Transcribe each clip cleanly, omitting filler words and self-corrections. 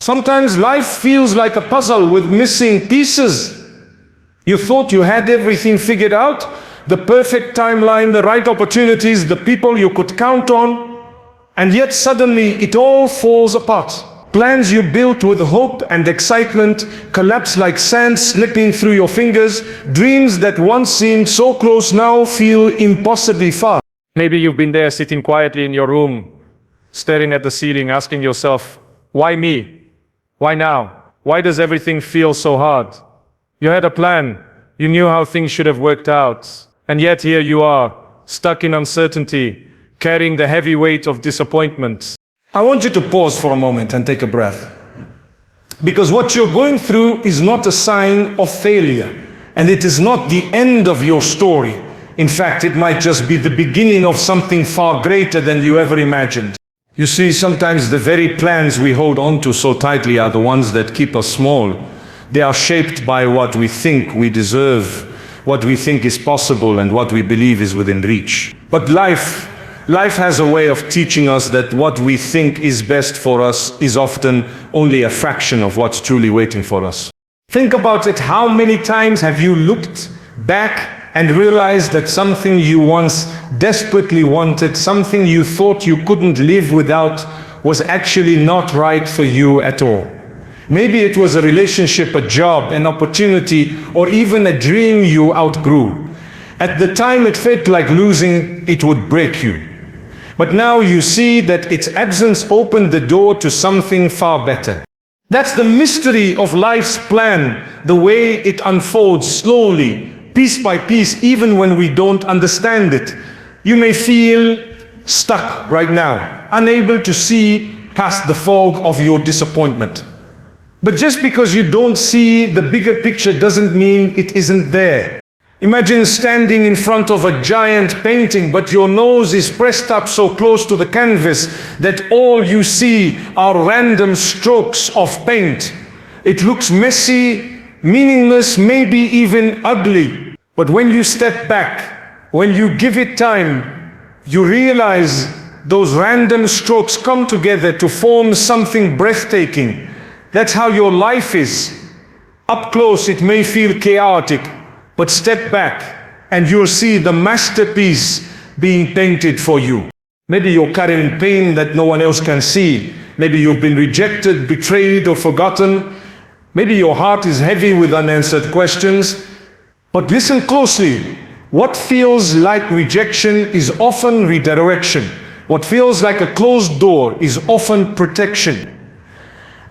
Sometimes life feels like a puzzle with missing pieces. You thought you had everything figured out, the perfect timeline, the right opportunities, the people you could count on, and yet suddenly it all falls apart. Plans you built with hope and excitement collapse like sand slipping through your fingers. Dreams that once seemed so close now feel impossibly far. Maybe you've been there sitting quietly in your room, staring at the ceiling, asking yourself, why me? Why now? Why does everything feel so hard? You had a plan, you knew how things should have worked out, and yet here you are, stuck in uncertainty, carrying the heavy weight of disappointment. I want you to pause for a moment and take a breath. Because what you're going through is not a sign of failure, and it is not the end of your story. In fact, it might just be the beginning of something far greater than you ever imagined. You see, sometimes the very plans we hold on to so tightly are the ones that keep us small. They are shaped by what we think we deserve, what we think is possible, and what we believe is within reach. But life has a way of teaching us that what we think is best for us is often only a fraction of what's truly waiting for us. Think about it. How many times have you looked back and realized that something you once desperately wanted, something you thought you couldn't live without, was actually not right for you at all? Maybe it was a relationship, a job, an opportunity, or even a dream you outgrew. At the time it felt like losing it would break you. But now you see that its absence opened the door to something far better. That's the mystery of life's plan, the way it unfolds slowly, piece by piece, even when we don't understand it. You may feel stuck right now, unable to see past the fog of your disappointment. But just because you don't see the bigger picture doesn't mean it isn't there. Imagine standing in front of a giant painting, but your nose is pressed up so close to the canvas that all you see are random strokes of paint. It looks messy, meaningless, maybe even ugly. But when you step back, when you give it time, you realize those random strokes come together to form something breathtaking. That's how your life is. Up close it may feel chaotic, but step back and you'll see the masterpiece being painted for you. Maybe you're carrying pain that no one else can see. Maybe you've been rejected, betrayed, or forgotten. Maybe your heart is heavy with unanswered questions. But listen closely. What feels like rejection is often redirection. What feels like a closed door is often protection.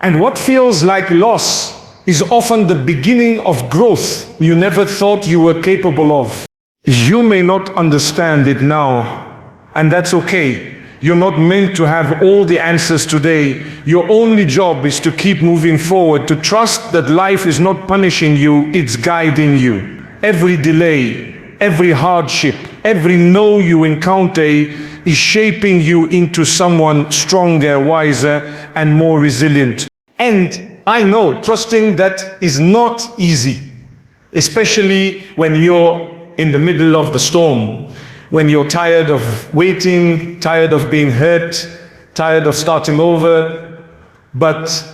And what feels like loss is often the beginning of growth you never thought you were capable of. You may not understand it now, and that's okay. You're not meant to have all the answers today. Your only job is to keep moving forward, to trust that life is not punishing you, it's guiding you. Every delay, every hardship, every no you encounter is shaping you into someone stronger, wiser, and more resilient. And I know trusting that is not easy, especially when you're in the middle of the storm, when you're tired of waiting, tired of being hurt, tired of starting over. But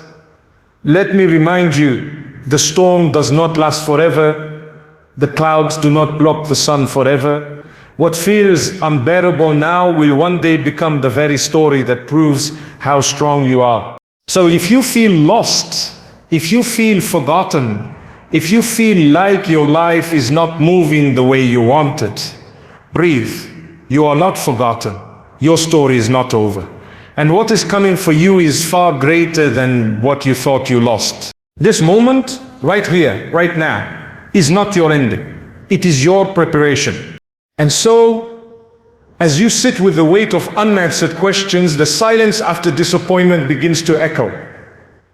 let me remind you, the storm does not last forever. The clouds do not block the sun forever. What feels unbearable now will one day become the very story that proves how strong you are. So if you feel lost, if you feel forgotten, if you feel like your life is not moving the way you want it, breathe. You are not forgotten. Your story is not over. And what is coming for you is far greater than what you thought you lost. This moment, right here, right now, is not your ending. It is your preparation. And so, as you sit with the weight of unanswered questions, the silence after disappointment begins to echo.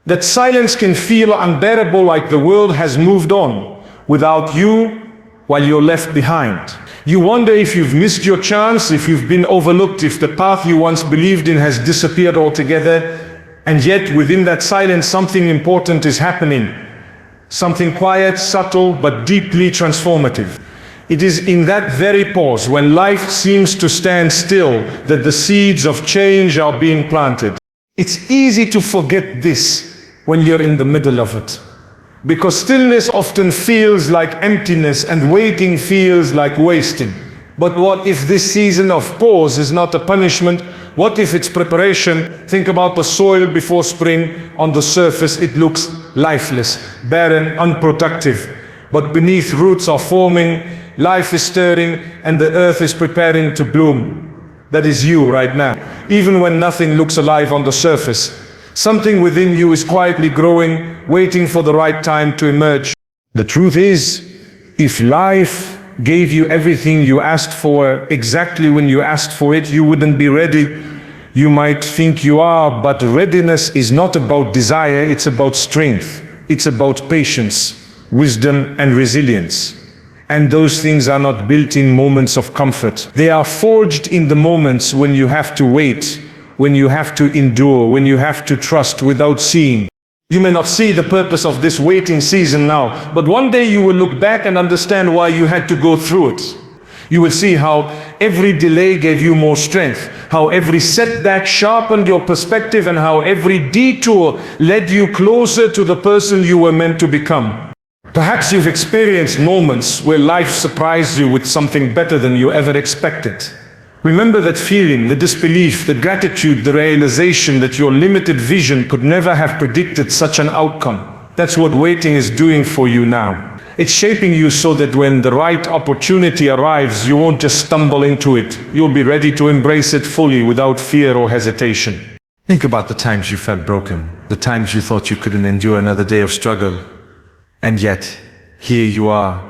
That silence can feel unbearable, like the world has moved on without you while you're left behind. You wonder if you've missed your chance, if you've been overlooked, if the path you once believed in has disappeared altogether. And yet within that silence something important is happening. Something quiet, subtle, but deeply transformative. It is in that very pause, when life seems to stand still, that the seeds of change are being planted. It's easy to forget this. when you're in the middle of it. Because stillness often feels like emptiness and waiting feels like wasting. But what if this season of pause is not a punishment? What if it's preparation? Think about the soil before spring. On the surface it looks lifeless, barren, unproductive. But beneath roots are forming, life is stirring, and the earth is preparing to bloom. That is you right now. Even when nothing looks alive on the surface, something within you is quietly growing, waiting for the right time to emerge. The truth is, if life gave you everything you asked for exactly when you asked for it, you wouldn't be ready. You might think you are, but readiness is not about desire, it's about strength. It's about patience, wisdom, and resilience. And those things are not built in moments of comfort. They are forged in the moments when you have to wait, when you have to endure, when you have to trust without seeing. You may not see the purpose of this waiting season now, but one day you will look back and understand why you had to go through it. You will see how every delay gave you more strength, how every setback sharpened your perspective, and how every detour led you closer to the person you were meant to become. Perhaps you've experienced moments where life surprised you with something better than you ever expected. Remember that feeling, the disbelief, the gratitude, the realization that your limited vision could never have predicted such an outcome. That's what waiting is doing for you now. It's shaping you so that when the right opportunity arrives, you won't just stumble into it. You'll be ready to embrace it fully without fear or hesitation. Think about the times you felt broken, the times you thought you couldn't endure another day of struggle. And yet, here you are,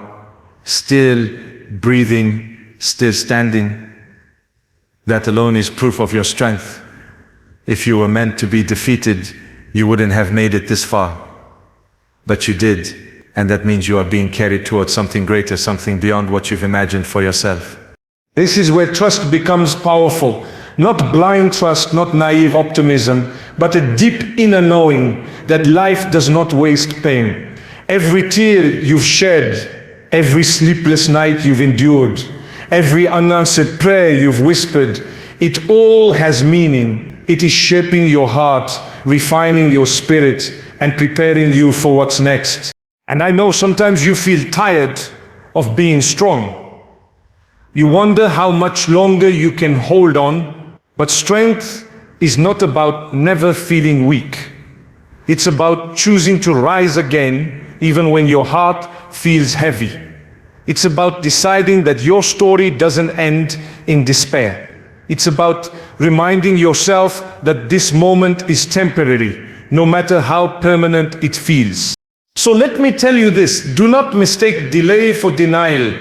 still breathing, still standing. That alone is proof of your strength. If you were meant to be defeated, you wouldn't have made it this far. But you did, and that means you are being carried towards something greater, something beyond what you've imagined for yourself. This is where trust becomes powerful. Not blind trust, not naive optimism, but a deep inner knowing that life does not waste pain. Every tear you've shed, every sleepless night you've endured, every unanswered prayer you've whispered, it all has meaning. It is shaping your heart, refining your spirit, and preparing you for what's next. And I know sometimes you feel tired of being strong. You wonder how much longer you can hold on, but strength is not about never feeling weak. It's about choosing to rise again, even when your heart feels heavy. It's about deciding that your story doesn't end in despair. It's about reminding yourself that this moment is temporary, no matter how permanent it feels. So let me tell you this, do not mistake delay for denial.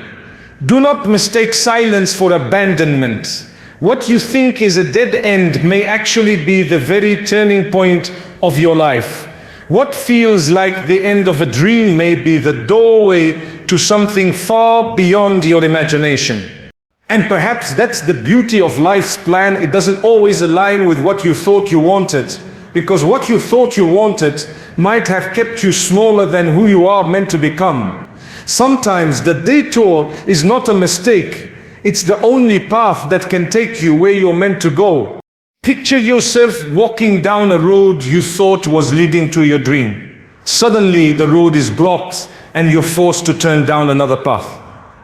Do not mistake silence for abandonment. What you think is a dead end may actually be the very turning point of your life. What feels like the end of a dream may be the doorway to something far beyond your imagination. And perhaps that's the beauty of life's plan. It doesn't always align with what you thought you wanted, because what you thought you wanted might have kept you smaller than who you are meant to become. Sometimes the detour is not a mistake. It's the only path that can take you where you're meant to go. Picture yourself walking down a road you thought was leading to your dream. Suddenly the road is blocked and you're forced to turn down another path.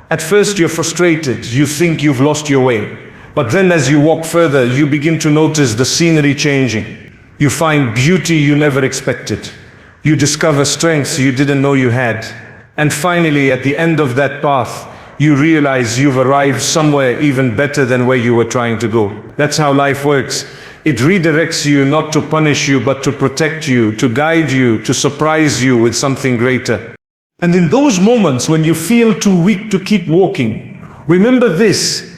At first you're frustrated, you think you've lost your way. But then as you walk further, you begin to notice the scenery changing. You find beauty you never expected. You discover strengths you didn't know you had. And finally, at the end of that path, you realize you've arrived somewhere even better than where you were trying to go. That's how life works. It redirects you not to punish you, but to protect you, to guide you, to surprise you with something greater. And in those moments when you feel too weak to keep walking, remember this: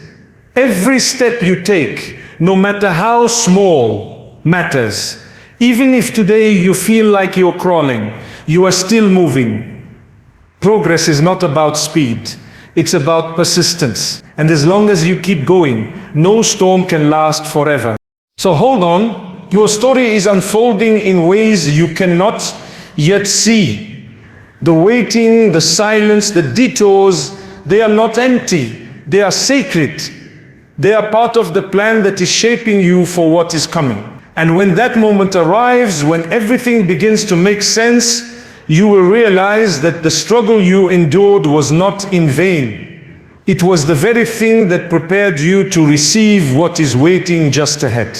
every step you take, no matter how small, matters. Even if today you feel like you're crawling, you are still moving. Progress is not about speed. It's about persistence. And as long as you keep going, no storm can last forever. So hold on. Your story is unfolding in ways you cannot yet see. The waiting, the silence, the detours, they are not empty. They are sacred. They are part of the plan that is shaping you for what is coming. And when that moment arrives, when everything begins to make sense, you will realize that the struggle you endured was not in vain. It was the very thing that prepared you to receive what is waiting just ahead.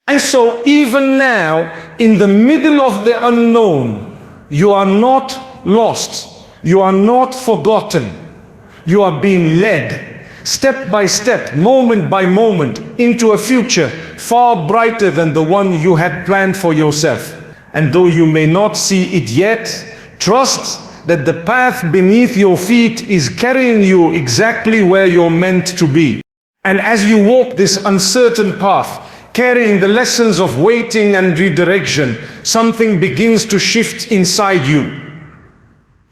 And so even now, in the middle of the unknown, you are not lost. You are not forgotten. You are being led, step by step, moment by moment, into a future far brighter than the one you had planned for yourself. And though you may not see it yet, trust that the path beneath your feet is carrying you exactly where you're meant to be. And as you walk this uncertain path, carrying the lessons of waiting and redirection, something begins to shift inside you.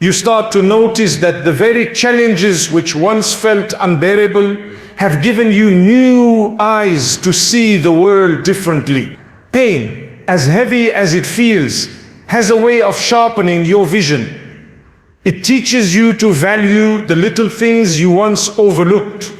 You start to notice that the very challenges which once felt unbearable have given you new eyes to see the world differently. Pain, as heavy as it feels, has a way of sharpening your vision. It teaches you to value the little things you once overlooked,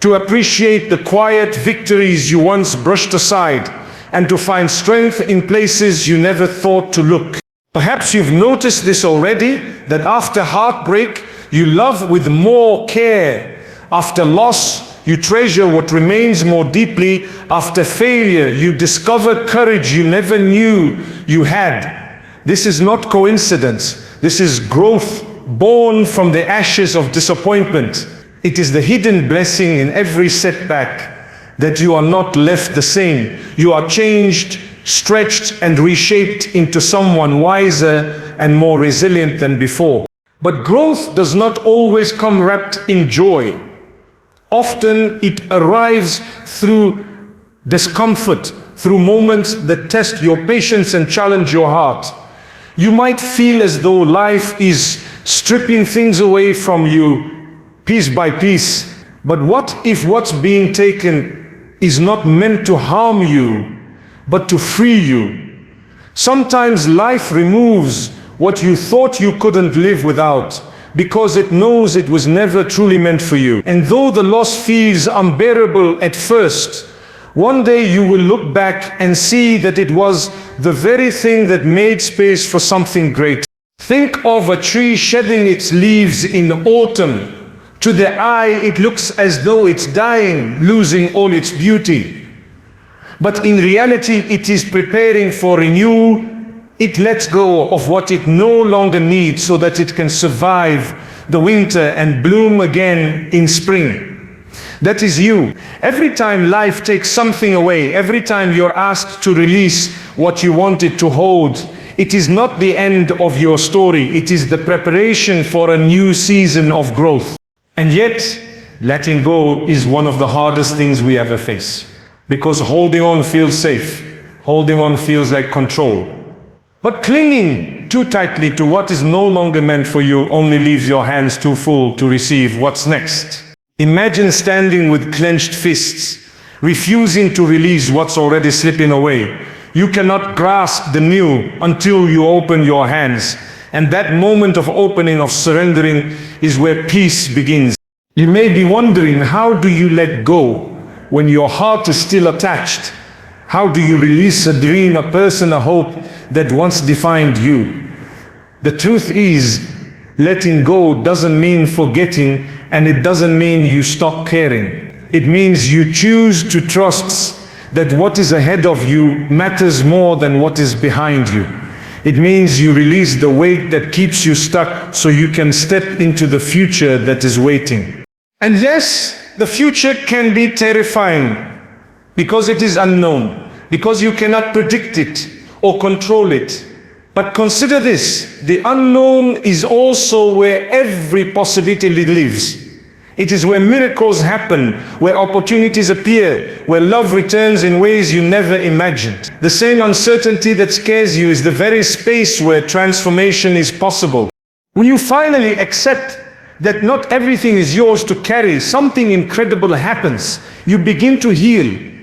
to appreciate the quiet victories you once brushed aside, and to find strength in places you never thought to look. Perhaps you've noticed this already, that after heartbreak, you love with more care. After loss, you treasure what remains more deeply. After failure, you discover courage you never knew you had. This is not coincidence. This is growth born from the ashes of disappointment. It is the hidden blessing in every setback that you are not left the same. You are changed, stretched, and reshaped into someone wiser and more resilient than before. But growth does not always come wrapped in joy. Often it arrives through discomfort, through moments that test your patience and challenge your heart. You might feel as though life is stripping things away from you piece by piece. But what if what's being taken is not meant to harm you, but to free you? Sometimes life removes what you thought you couldn't live without, because it knows it was never truly meant for you. And though the loss feels unbearable at first, one day you will look back and see that it was the very thing that made space for something great. Think of a tree shedding its leaves in autumn. To the eye, it looks as though it's dying, losing all its beauty. But in reality, it is preparing for renewal. It lets go of what it no longer needs so that it can survive the winter and bloom again in spring. That is you. Every time life takes something away, every time you're asked to release what you wanted to hold, it is not the end of your story. It is the preparation for a new season of growth. And yet, letting go is one of the hardest things we ever face. Because holding on feels safe. Holding on feels like control. But clinging too tightly to what is no longer meant for you only leaves your hands too full to receive what's next. Imagine standing with clenched fists, refusing to release what's already slipping away. You cannot grasp the new until you open your hands. And that moment of opening, of surrendering, is where peace begins. You may be wondering, how do you let go when your heart is still attached? How do you release a dream, a person, a hope that once defined you? The truth is, letting go doesn't mean forgetting, and it doesn't mean you stop caring. It means you choose to trust that what is ahead of you matters more than what is behind you. It means you release the weight that keeps you stuck so you can step into the future that is waiting. And yes, the future can be terrifying because it is unknown, because you cannot predict it or control it. But consider this, the unknown is also where every possibility lives. It is where miracles happen, where opportunities appear, where love returns in ways you never imagined. The same uncertainty that scares you is the very space where transformation is possible. When you finally accept that not everything is yours to carry, something incredible happens. You begin to heal.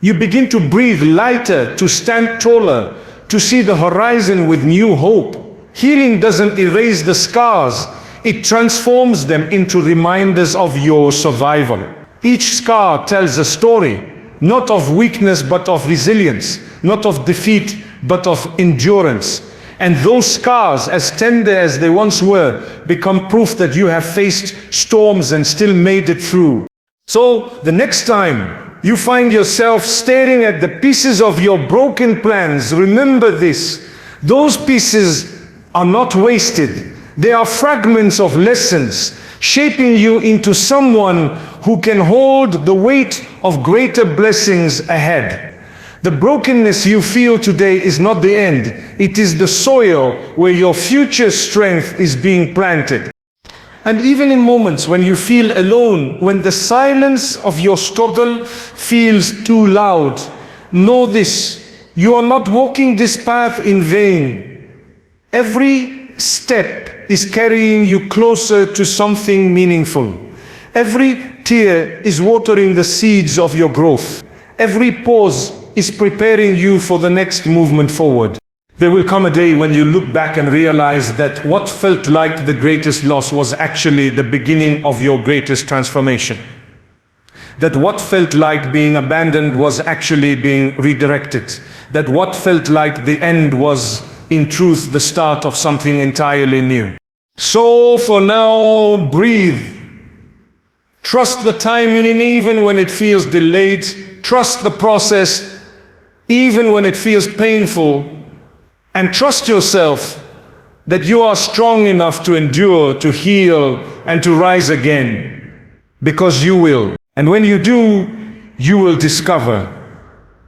You begin to breathe lighter, to stand taller, to see the horizon with new hope. Healing doesn't erase the scars. It transforms them into reminders of your survival. Each scar tells a story, not of weakness but of resilience, not of defeat, but of endurance. And those scars, as tender as they once were, become proof that you have faced storms and still made it through. So the next time you find yourself staring at the pieces of your broken plans, remember this: those pieces are not wasted. They are fragments of lessons, shaping you into someone who can hold the weight of greater blessings ahead. The brokenness you feel today is not the end. It is the soil where your future strength is being planted. And even in moments when you feel alone, when the silence of your struggle feels too loud, know this: you are not walking this path in vain. Every step is carrying you closer to something meaningful. Every tear is watering the seeds of your growth. Every pause is preparing you for the next movement forward. There will come a day when you look back and realize that what felt like the greatest loss was actually the beginning of your greatest transformation. That what felt like being abandoned was actually being redirected. That what felt like the end was, in truth, the start of something entirely new. So for now, breathe. Trust the timing even when it feels delayed. Trust the process even when it feels painful. And trust yourself that you are strong enough to endure, to heal, and to rise again. Because you will. And when you do, you will discover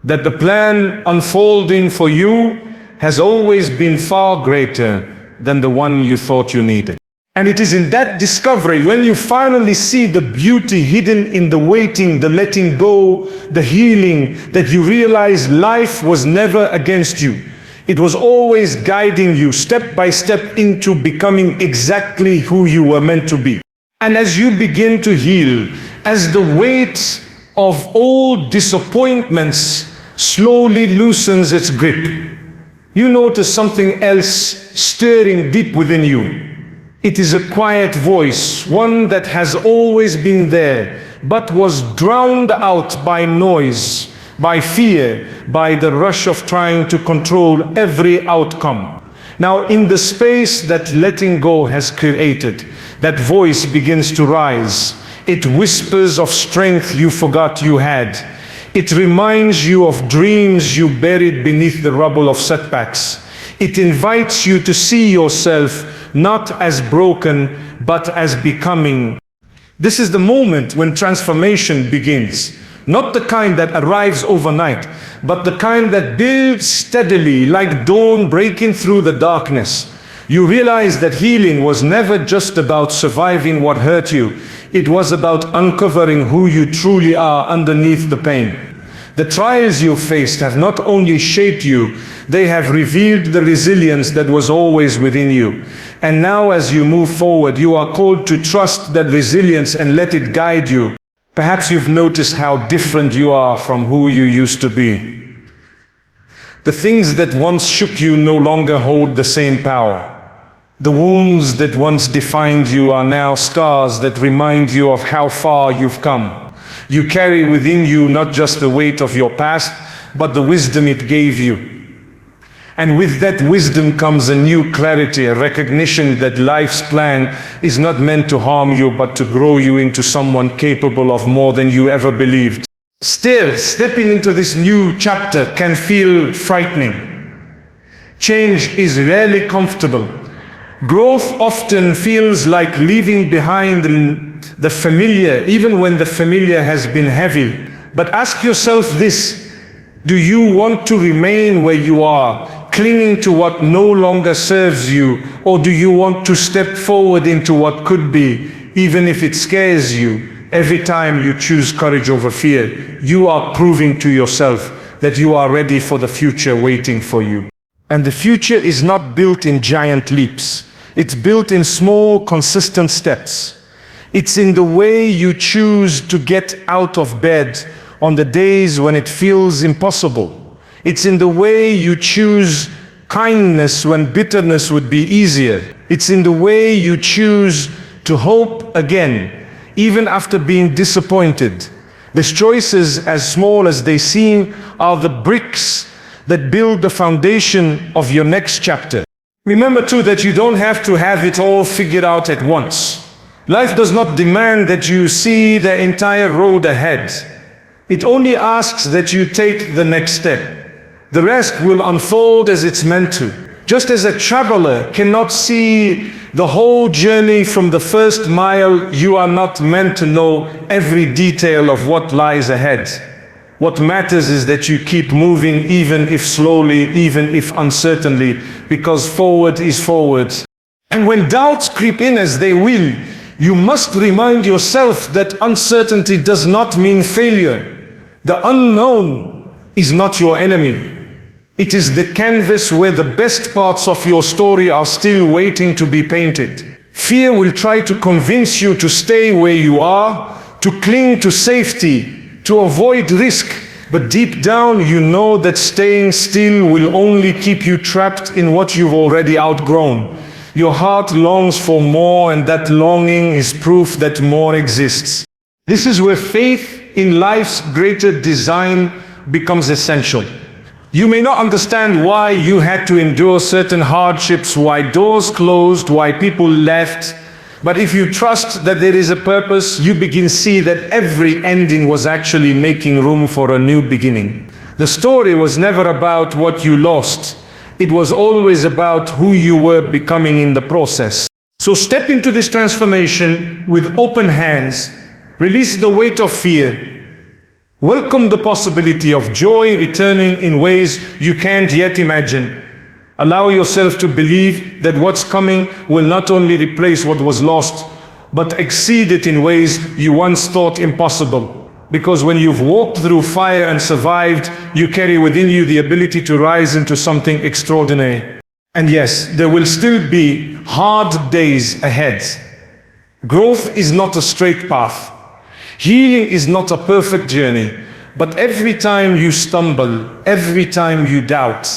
that the plan unfolding for you has always been far greater than the one you thought you needed. And it is in that discovery, when you finally see the beauty hidden in the waiting, the letting go, the healing, that you realize life was never against you. It was always guiding you step by step into becoming exactly who you were meant to be. And as you begin to heal, as the weight of old disappointments slowly loosens its grip, you notice something else stirring deep within you. It is a quiet voice, one that has always been there, but was drowned out by noise, by fear, by the rush of trying to control every outcome. Now, in the space that letting go has created, that voice begins to rise. It whispers of strength you forgot you had. It reminds you of dreams you buried beneath the rubble of setbacks. It invites you to see yourself not as broken, but as becoming. This is the moment when transformation begins. Not the kind that arrives overnight, but the kind that builds steadily, like dawn breaking through the darkness. You realize that healing was never just about surviving what hurt you. It was about uncovering who you truly are underneath the pain. The trials you faced have not only shaped you, they have revealed the resilience that was always within you. And now as you move forward, you are called to trust that resilience and let it guide you. Perhaps you've noticed how different you are from who you used to be. The things that once shook you no longer hold the same power. The wounds that once defined you are now scars that remind you of how far you've come. You carry within you not just the weight of your past, but the wisdom it gave you. And with that wisdom comes a new clarity, a recognition that life's plan is not meant to harm you, but to grow you into someone capable of more than you ever believed. Still, stepping into this new chapter can feel frightening. Change is rarely comfortable. Growth often feels like leaving behind the familiar, even when the familiar has been heavy. But ask yourself this: do you want to remain where you are, clinging to what no longer serves you, or do you want to step forward into what could be, even if it scares you? Every time you choose courage over fear, you are proving to yourself that you are ready for the future waiting for you. And the future is not built in giant leaps. It's built in small, consistent steps. It's in the way you choose to get out of bed on the days when it feels impossible. It's in the way you choose kindness when bitterness would be easier. It's in the way you choose to hope again, even after being disappointed. These choices, as small as they seem, are the bricks that build the foundation of your next chapter. Remember too that you don't have to have it all figured out at once. Life does not demand that you see the entire road ahead. It only asks that you take the next step. The rest will unfold as it's meant to. Just as a traveler cannot see the whole journey from the first mile, you are not meant to know every detail of what lies ahead. What matters is that you keep moving, even if slowly, even if uncertainly, because forward is forward. And when doubts creep in, as they will, you must remind yourself that uncertainty does not mean failure. The unknown is not your enemy. It is the canvas where the best parts of your story are still waiting to be painted. Fear will try to convince you to stay where you are, to cling to safety, to avoid risk. But deep down you know that staying still will only keep you trapped in what you've already outgrown. Your heart longs for more, and that longing is proof that more exists. This is where faith in life's greater design becomes essential. You may not understand why you had to endure certain hardships, why doors closed, why people left. But if you trust that there is a purpose, you begin to see that every ending was actually making room for a new beginning. The story was never about what you lost. It was always about who you were becoming in the process. So step into this transformation with open hands. Release the weight of fear. Welcome the possibility of joy returning in ways you can't yet imagine. Allow yourself to believe that what's coming will not only replace what was lost, but exceed it in ways you once thought impossible. Because when you've walked through fire and survived, you carry within you the ability to rise into something extraordinary. And yes, there will still be hard days ahead. Growth is not a straight path. Healing is not a perfect journey, but every time you stumble, every time you doubt,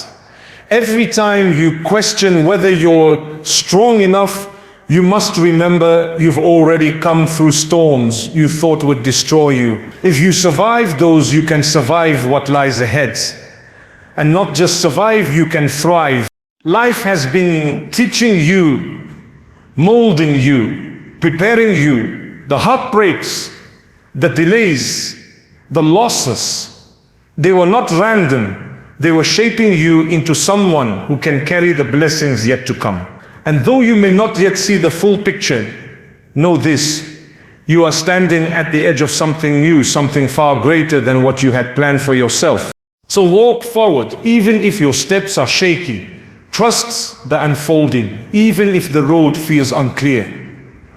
every time you question whether you're strong enough, you must remember you've already come through storms you thought would destroy you. If you survive those, you can survive what lies ahead. And not just survive, you can thrive. Life has been teaching you, molding you, preparing you. The heartbreaks, the delays, the losses, they were not random. They were shaping you into someone who can carry the blessings yet to come. And though you may not yet see the full picture, know this: you are standing at the edge of something new, something far greater than what you had planned for yourself. So walk forward, even if your steps are shaky. Trust the unfolding, even if the road feels unclear.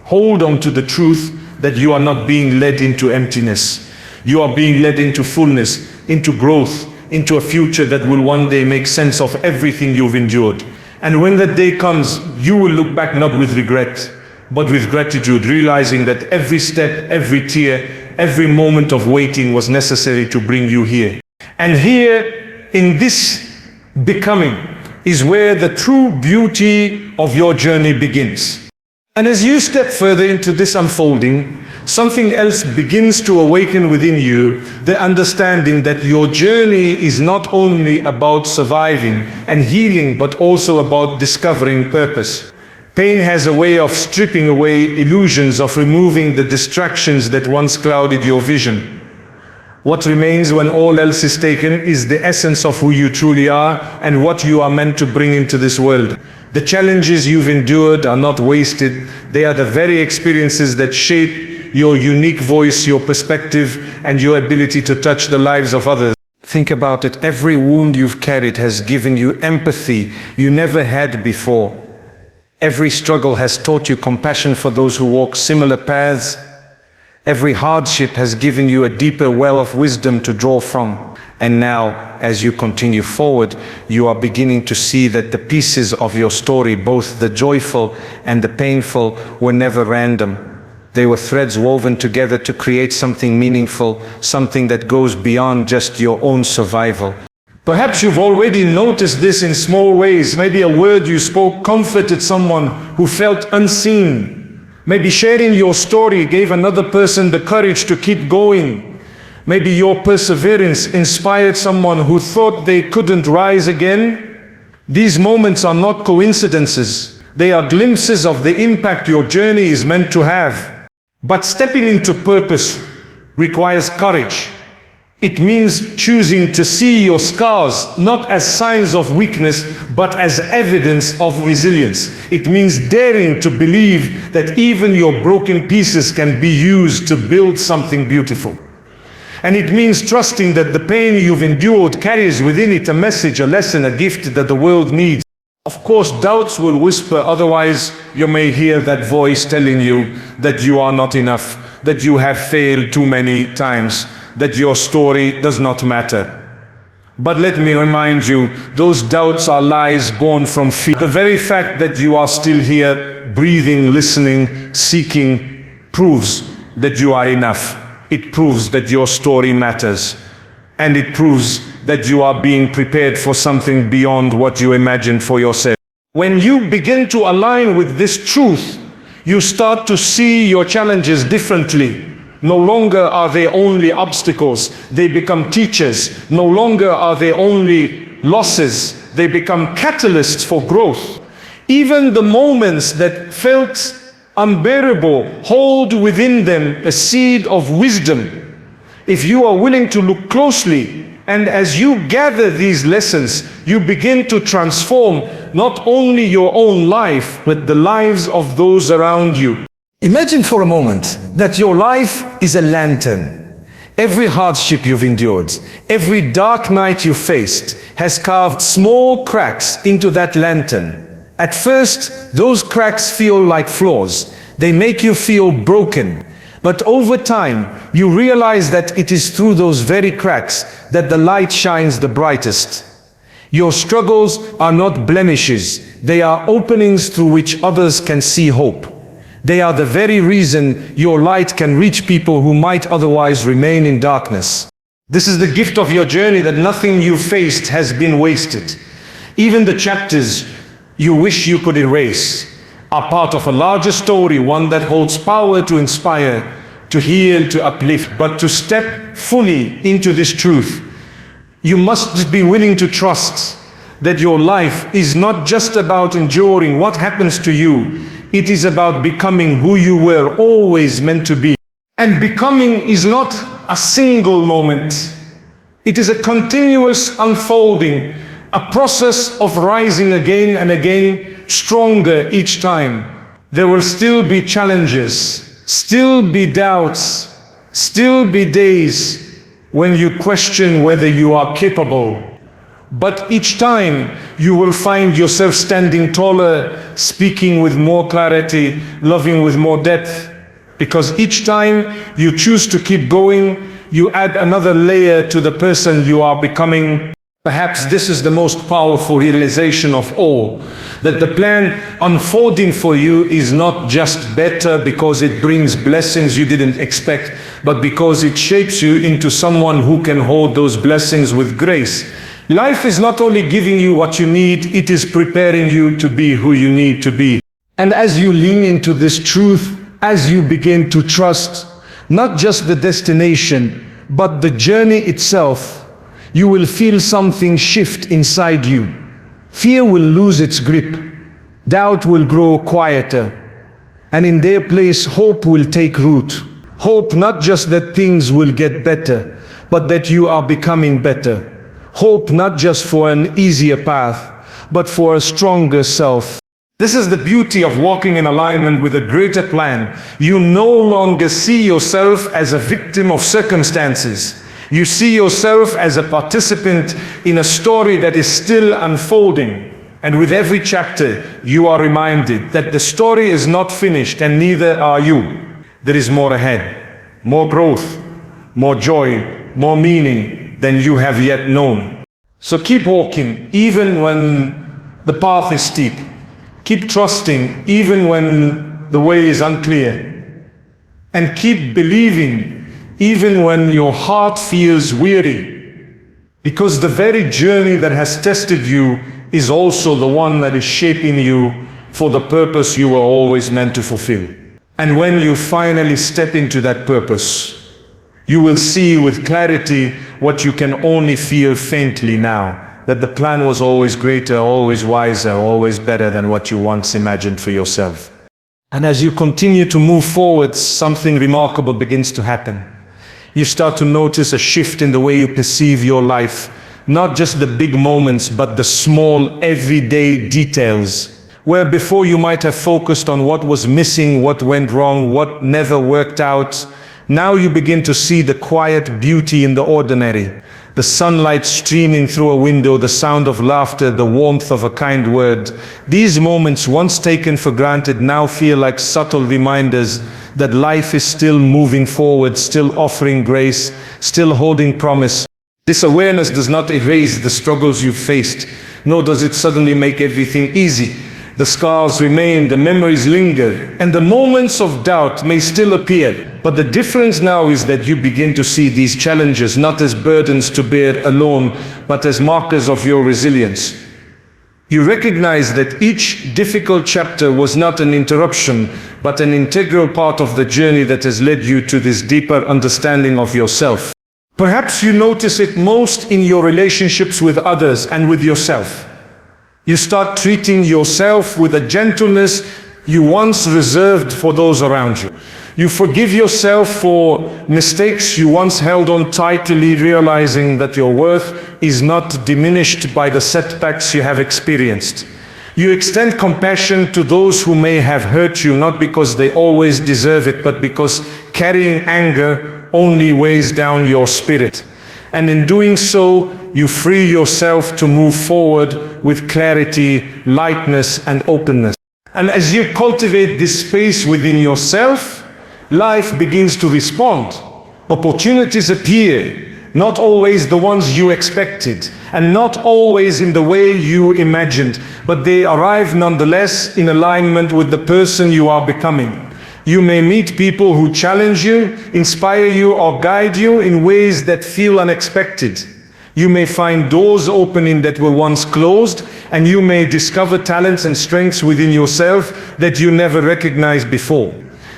Hold on to the truth that you are not being led into emptiness. You are being led into fullness, into growth, into a future that will one day make sense of everything you've endured. And when that day comes, you will look back not with regret, but with gratitude, realizing that every step, every tear, every moment of waiting was necessary to bring you here. And here, in this becoming, is where the true beauty of your journey begins. And as you step further into this unfolding, something else begins to awaken within you, the understanding that your journey is not only about surviving and healing, but also about discovering purpose. Pain has a way of stripping away illusions, of removing the distractions that once clouded your vision. What remains when all else is taken is the essence of who you truly are and what you are meant to bring into this world. The challenges you've endured are not wasted. They are the very experiences that shape your unique voice, your perspective, and your ability to touch the lives of others. Think about it. Every wound you've carried has given you empathy you never had before. Every struggle has taught you compassion for those who walk similar paths. Every hardship has given you a deeper well of wisdom to draw from. And now, as you continue forward, you are beginning to see that the pieces of your story, both the joyful and the painful, were never random. They were threads woven together to create something meaningful, something that goes beyond just your own survival. Perhaps you've already noticed this in small ways. Maybe a word you spoke comforted someone who felt unseen. Maybe sharing your story gave another person the courage to keep going. Maybe your perseverance inspired someone who thought they couldn't rise again. These moments are not coincidences. They are glimpses of the impact your journey is meant to have. But stepping into purpose requires courage. It means choosing to see your scars not as signs of weakness, but as evidence of resilience. It means daring to believe that even your broken pieces can be used to build something beautiful. And it means trusting that the pain you've endured carries within it a message, a lesson, a gift that the world needs. Of course, doubts will whisper, otherwise you may hear that voice telling you that you are not enough, that you have failed too many times, that your story does not matter. But let me remind you, those doubts are lies born from fear. The very fact that you are still here, breathing, listening, seeking, proves that you are enough. It proves that your story matters. And it proves that you are being prepared for something beyond what you imagined for yourself. When you begin to align with this truth, you start to see your challenges differently. No longer are they only obstacles, they become teachers. No longer are they only losses, they become catalysts for growth. Even the moments that felt unbearable hold within them a seed of wisdom. If you are willing to look closely, and as you gather these lessons, you begin to transform not only your own life, but the lives of those around you. Imagine for a moment that your life is a lantern. Every hardship you've endured, every dark night you faced, has carved small cracks into that lantern. At first, those cracks feel like flaws. They make you feel broken. But over time, you realize that it is through those very cracks that the light shines the brightest. Your struggles are not blemishes. They are openings through which others can see hope. They are the very reason your light can reach people who might otherwise remain in darkness. This is the gift of your journey, that nothing you faced has been wasted. Even the chapters you wish you could erase are part of a larger story, one that holds power to inspire, to heal, to uplift. But to step fully into this truth, you must be willing to trust that your life is not just about enduring what happens to you. It is about becoming who you were always meant to be. And becoming is not a single moment. It is a continuous unfolding, a process of rising again and again, stronger each time. There will still be challenges, still be doubts, still be days when you question whether you are capable. But each time you will find yourself standing taller, speaking with more clarity, loving with more depth. Because each time you choose to keep going, you add another layer to the person you are becoming. Perhaps this is the most powerful realization of all, that the plan unfolding for you is not just better because it brings blessings you didn't expect, but because it shapes you into someone who can hold those blessings with grace. Life is not only giving you what you need, it is preparing you to be who you need to be. And as you lean into this truth, as you begin to trust not just the destination, but the journey itself, you will feel something shift inside you. Fear will lose its grip. Doubt will grow quieter. And in their place, hope will take root. Hope not just that things will get better, but that you are becoming better. Hope not just for an easier path, but for a stronger self. This is the beauty of walking in alignment with a greater plan. You no longer see yourself as a victim of circumstances. You see yourself as a participant in a story that is still unfolding. And with every chapter, you are reminded that the story is not finished, and neither are you. There is more ahead, more growth, more joy, more meaning than you have yet known. So keep walking, even when the path is steep. Keep trusting, even when the way is unclear. And keep believing, even when your heart feels weary. Because the very journey that has tested you is also the one that is shaping you for the purpose you were always meant to fulfill. And when you finally step into that purpose, You will see with clarity what you can only feel faintly now, that the plan was always greater, always wiser, always better than what you once imagined for yourself. And as you continue to move forward, something remarkable begins to happen. You start to notice a shift in the way you perceive your life, not just the big moments, but the small, everyday details. Where before you might have focused on what was missing, what went wrong, what never worked out, now you begin to see the quiet beauty in the ordinary. The sunlight streaming through a window, the sound of laughter, the warmth of a kind word. These moments, once taken for granted, now feel like subtle reminders that life is still moving forward, still offering grace, still holding promise. This awareness does not erase the struggles you've faced, nor does it suddenly make everything easy. The scars remain, the memories linger, and the moments of doubt may still appear. But the difference now is that you begin to see these challenges not as burdens to bear alone, but as markers of your resilience. You recognize that each difficult chapter was not an interruption, but an integral part of the journey that has led you to this deeper understanding of yourself. Perhaps you notice it most in your relationships with others and with yourself. You start treating yourself with a gentleness you once reserved for those around you. You forgive yourself for mistakes you once held on tightly, realizing that your worth is not diminished by the setbacks you have experienced. You extend compassion to those who may have hurt you, not because they always deserve it, but because carrying anger only weighs down your spirit. And in doing so, you free yourself to move forward with clarity, lightness, and openness. And as you cultivate this space within yourself, life begins to respond. Opportunities appear, not always the ones you expected, and not always in the way you imagined, but they arrive nonetheless in alignment with the person you are becoming. You may meet people who challenge you, inspire you, or guide you in ways that feel unexpected. You may find doors opening that were once closed, and you may discover talents and strengths within yourself that you never recognized before.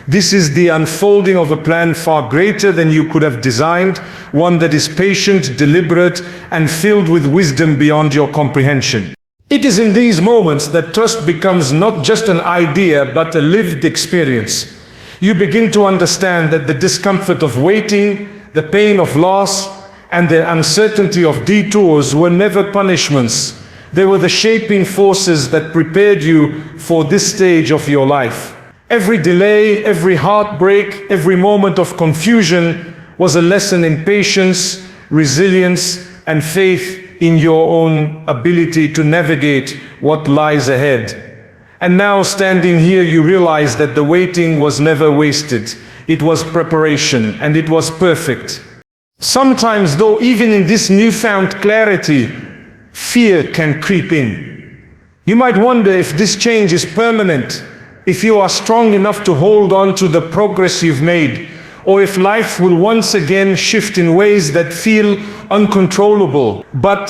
This is the unfolding of a plan far greater than you could have designed, one that is patient, deliberate, and filled with wisdom beyond your comprehension. It is in these moments that trust becomes not just an idea, but a lived experience. You begin to understand that the discomfort of waiting, the pain of loss, and the uncertainty of detours were never punishments. They were the shaping forces that prepared you for this stage of your life. Every delay, every heartbreak, every moment of confusion was a lesson in patience, resilience, and faith in your own ability to navigate what lies ahead. And now, standing here, you realize that the waiting was never wasted. It was preparation, and it was perfect. Sometimes, though, even in this newfound clarity, fear can creep in. You might wonder if this change is permanent, if you are strong enough to hold on to the progress you've made, or if life will once again shift in ways that feel uncontrollable. But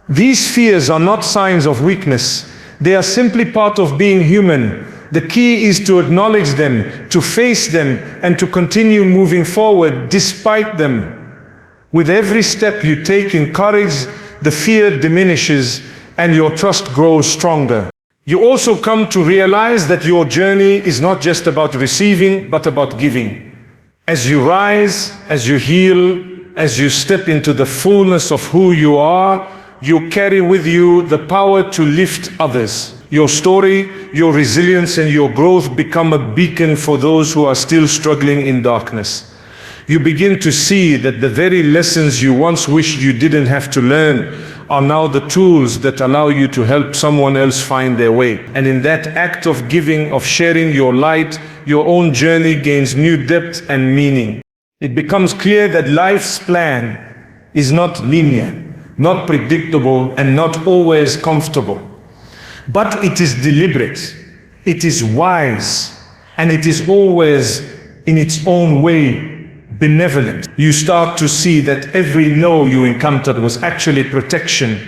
these fears are not signs of weakness. They are simply part of being human. The key is to acknowledge them, to face them, and to continue moving forward despite them. With every step you take in courage, the fear diminishes and your trust grows stronger. You also come to realize that your journey is not just about receiving, but about giving. As you rise, as you heal, as you step into the fullness of who you are, you carry with you the power to lift others. Your story, your resilience, and your growth become a beacon for those who are still struggling in darkness. You begin to see that the very lessons you once wished you didn't have to learn are now the tools that allow you to help someone else find their way. And in that act of giving, of sharing your light, your own journey gains new depth and meaning. It becomes clear that life's plan is not linear, not predictable, and not always comfortable. But it is deliberate, it is wise, and it is always, in its own way, benevolent. You start to see that every no you encountered was actually protection.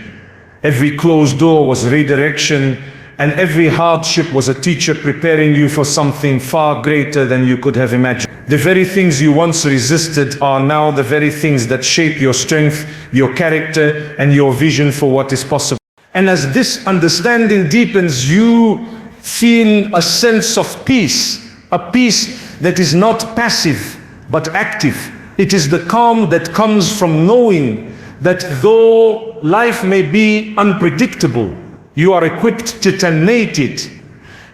Every closed door was redirection. And every hardship was a teacher preparing you for something far greater than you could have imagined. The very things you once resisted are now the very things that shape your strength, your character, and your vision for what is possible. And as this understanding deepens, you feel a sense of peace, a peace that is not passive, but active. It is the calm that comes from knowing that though life may be unpredictable, you are equipped to terminate it.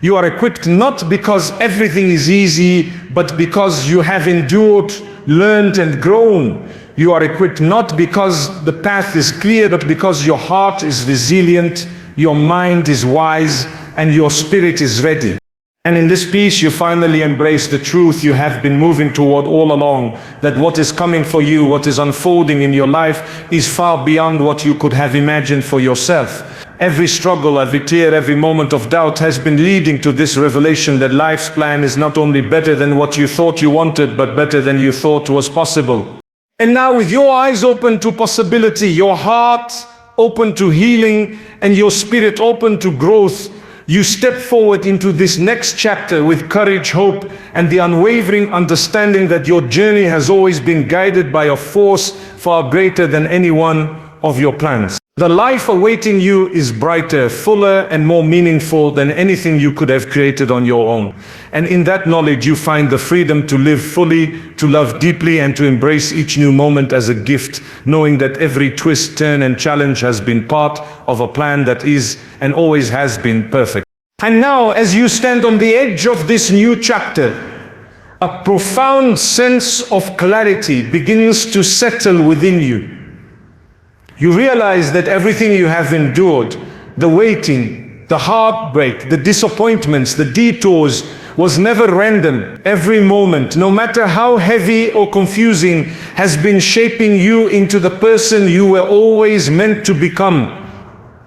You are equipped not because everything is easy, but because you have endured, learned, and grown. You are equipped not because the path is clear, but because your heart is resilient, your mind is wise, and your spirit is ready. And in this peace, you finally embrace the truth you have been moving toward all along, that what is coming for you, what is unfolding in your life, is far beyond what you could have imagined for yourself. Every struggle, every tear, every moment of doubt has been leading to this revelation that life's plan is not only better than what you thought you wanted, but better than you thought was possible. And now, with your eyes open to possibility, your heart open to healing, and your spirit open to growth, you step forward into this next chapter with courage, hope, and the unwavering understanding that your journey has always been guided by a force far greater than any one of your plans. The life awaiting you is brighter, fuller, and more meaningful than anything you could have created on your own. And in that knowledge, you find the freedom to live fully, to love deeply, and to embrace each new moment as a gift, knowing that every twist, turn, and challenge has been part of a plan that is and always has been perfect. And now, as you stand on the edge of this new chapter, a profound sense of clarity begins to settle within you. You realize that everything you have endured, the waiting, the heartbreak, the disappointments, the detours, was never random. Every moment, no matter how heavy or confusing, has been shaping you into the person you were always meant to become.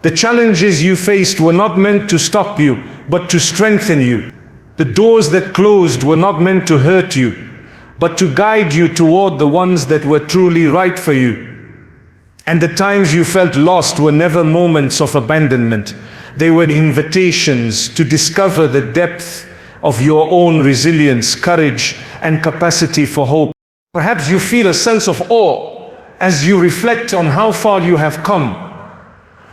The challenges you faced were not meant to stop you, but to strengthen you. The doors that closed were not meant to hurt you, but to guide you toward the ones that were truly right for you. And the times you felt lost were never moments of abandonment. They were invitations to discover the depth of your own resilience, courage, and capacity for hope. Perhaps you feel a sense of awe as you reflect on how far you have come.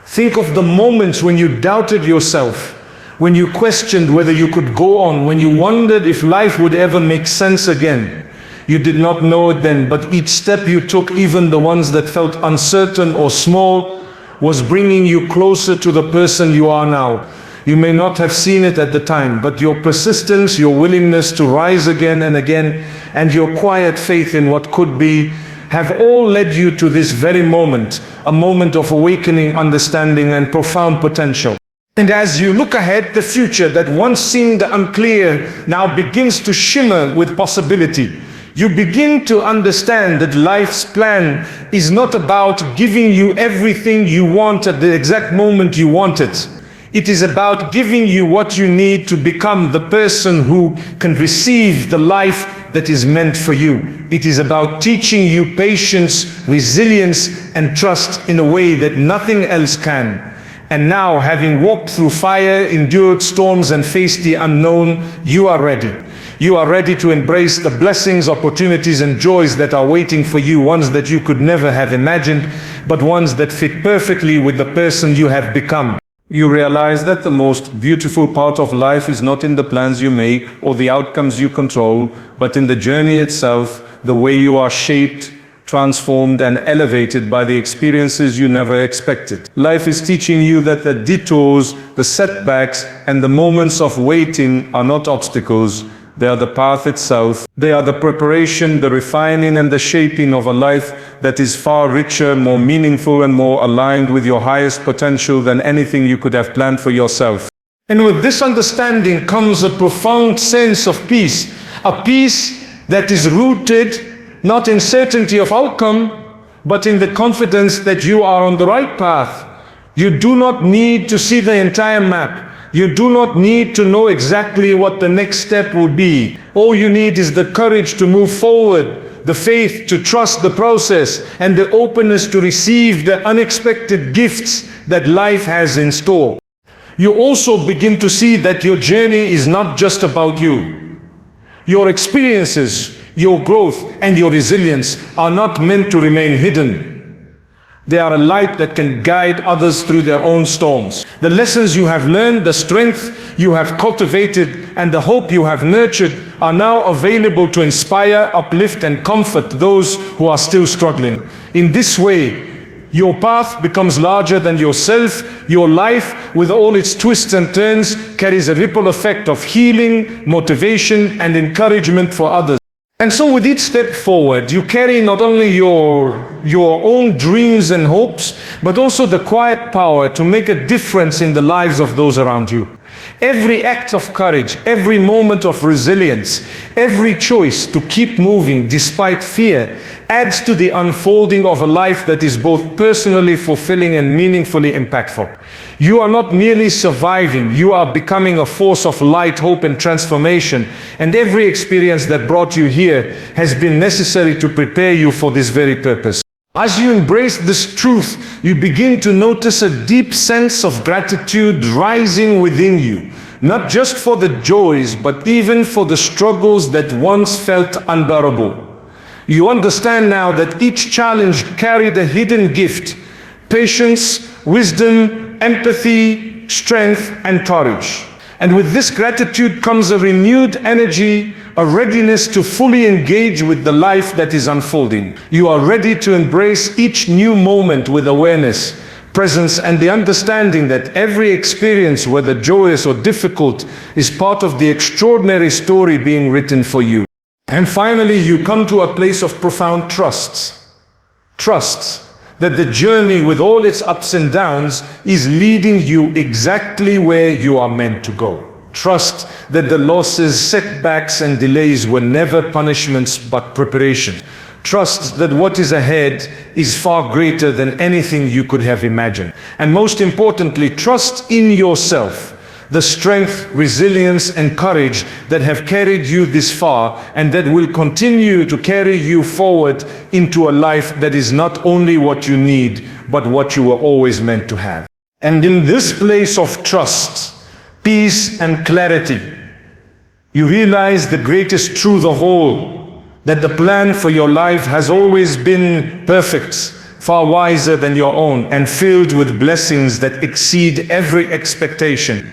Think of the moments when you doubted yourself, when you questioned whether you could go on, when you wondered if life would ever make sense again. You did not know it then, but each step you took, even the ones that felt uncertain or small, was bringing you closer to the person you are now. You may not have seen it at the time, but your persistence, your willingness to rise again and again, and your quiet faith in what could be, have all led you to this very moment, a moment of awakening, understanding, and profound potential. And as you look ahead, the future that once seemed unclear now begins to shimmer with possibility. You begin to understand that life's plan is not about giving you everything you want at the exact moment you want it. It is about giving you what you need to become the person who can receive the life that is meant for you. It is about teaching you patience, resilience, and trust in a way that nothing else can. And now, having walked through fire, endured storms, and faced the unknown, you are ready. You are ready to embrace the blessings, opportunities, and joys that are waiting for you, ones that you could never have imagined, but ones that fit perfectly with the person you have become. You realize that the most beautiful part of life is not in the plans you make or the outcomes you control, but in the journey itself, the way you are shaped, transformed, and elevated by the experiences you never expected. Life is teaching you that the detours, the setbacks, and the moments of waiting are not obstacles. They are the path itself. They are the preparation, the refining, and the shaping of a life that is far richer, more meaningful, and more aligned with your highest potential than anything you could have planned for yourself. And with this understanding comes a profound sense of peace, a peace that is rooted not in certainty of outcome, but in the confidence that you are on the right path. You do not need to see the entire map. You do not need to know exactly what the next step will be. All you need is the courage to move forward, the faith to trust the process, and the openness to receive the unexpected gifts that life has in store. you also begin to see that your journey is not just about you. Your experiences, your growth, and your resilience are not meant to remain hidden. They are a light that can guide others through their own storms. The lessons you have learned, the strength you have cultivated, and the hope you have nurtured are now available to inspire, uplift, and comfort those who are still struggling. In this way, your path becomes larger than yourself. Your life, with all its twists and turns, carries a ripple effect of healing, motivation, and encouragement for others. And so with each step forward, you carry not only your own dreams and hopes, but also the quiet power to make a difference in the lives of those around you. Every act of courage, every moment of resilience, every choice to keep moving despite fear adds to the unfolding of a life that is both personally fulfilling and meaningfully impactful. You are not merely surviving, you are becoming a force of light, hope, and transformation. And every experience that brought you here has been necessary to prepare you for this very purpose. As you embrace this truth, you begin to notice a deep sense of gratitude rising within you, not just for the joys, but even for the struggles that once felt unbearable. You understand now that each challenge carried a hidden gift: patience, wisdom, empathy, strength, and courage. And with this gratitude comes a renewed energy, a readiness to fully engage with the life that is unfolding. You are ready to embrace each new moment with awareness, presence, and the understanding that every experience, whether joyous or difficult, is part of the extraordinary story being written for you. And finally, you come to a place of profound trust. Trust that the journey, with all its ups and downs, is leading you exactly where you are meant to go. Trust that the losses, setbacks, and delays were never punishments but preparation. Trust that what is ahead is far greater than anything you could have imagined. And most importantly, trust in yourself, the strength, resilience, and courage that have carried you this far and that will continue to carry you forward into a life that is not only what you need, but what you were always meant to have. And in this place of trust, peace, and clarity, you realize the greatest truth of all, that the plan for your life has always been perfect, far wiser than your own, and filled with blessings that exceed every expectation.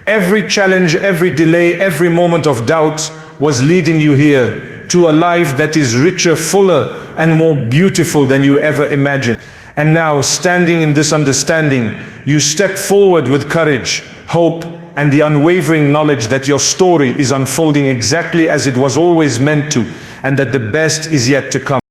Every challenge, every delay, every moment of doubt was leading you here to a life that is richer, fuller, and more beautiful than you ever imagined. And now, standing in this understanding, you step forward with courage, hope, and the unwavering knowledge that your story is unfolding exactly as it was always meant to, and that the best is yet to come.